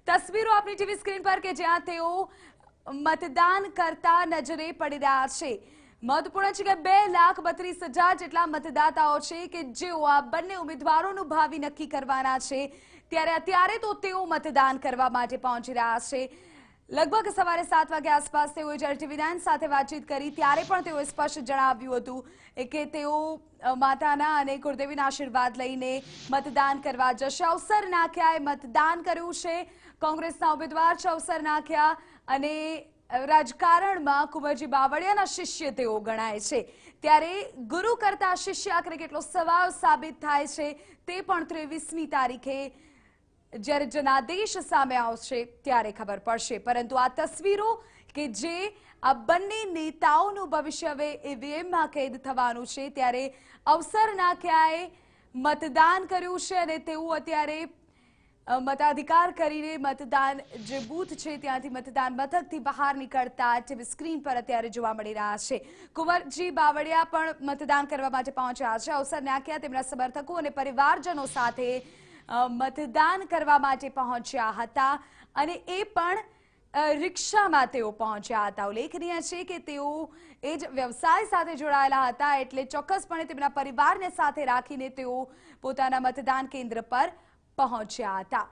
તસવીરો આપની TV screen પર કે જ્યાં તેઓ મતદાન કરતા નજરે પડી રહ્યા છે। મહત્વપૂર્ણ છે કે 2,32,000 જેટલા મતદાતાઓ છે કે જેઓ આ બંને ઉમેદવારોનું ભાવિ નક્કી કરવાના છે, ત્યારે અત્યારે તો તેઓ મતદાન કરવા માટે પહોંચી રહ્યા છે। લગભગ સવારે 7 વાગ્યા આસપાસ તેઓએ જ્યારે TV9 સાથે વાતચીત કરી ત્યારે પણ તેઓએ સ્પષ્ટ જણાવ્યું હતું કે તેઓ માતાના અને કુળદેવીના આશીર્વાદ લઈને મતદાન કરવા જશે। અવસર નાખ્યાએ મતદાન કર્યું છે। કોંગ્રેસના ઉમેદવાર છે અવસર નાખ્યા અને રાજકારણમાં કુંવરજી બાવળિયાના શિષ્ય તેઓ ગણાય છે, ત્યારે ગુરુ કરતા શિષ્ય આખરે કેટલો સવાલ સાબિત થાય છે તે પણ 23મી તારીખે જ્યારે જનાદેશ સામે આવશે ત્યારે ખબર પડશે। પરંતુ આ તસવીરો કે જે આ બંને નેતાઓનું ભવિષ્ય હવે ઈવીએમમાં કેદ થવાનું છે, ત્યારે અવસર નાખ્યાએ મતદાન કર્યું છે અને તેઓ અત્યારે મતાધિકાર કરીને મતદાન જે બૂથ છે ત્યાંથી મતદાન મથકથી બહાર નીકળતા ટીવી સ્ક્રીન પર અત્યારે જોવા મળી રહ્યા છે। કુંવરજી બાવળિયા પણ મતદાન કરવા માટે પહોંચ્યા છે। અવસર નાખ્યા તેમના સમર્થકો અને પરિવારજનો સાથે મતદાન કરવા માટે પહોંચ્યા હતા અને એ પણ રિક્ષામાં તેઓ પહોંચ્યા હતા। ઉલ્લેખનીય છે કે તેઓ એ જ વ્યવસાય સાથે જોડાયેલા હતા, એટલે ચોક્કસપણે તેમના પરિવારને સાથે રાખીને તેઓ પોતાના મતદાન કેન્દ્ર પર પહોંચ્યા હતા।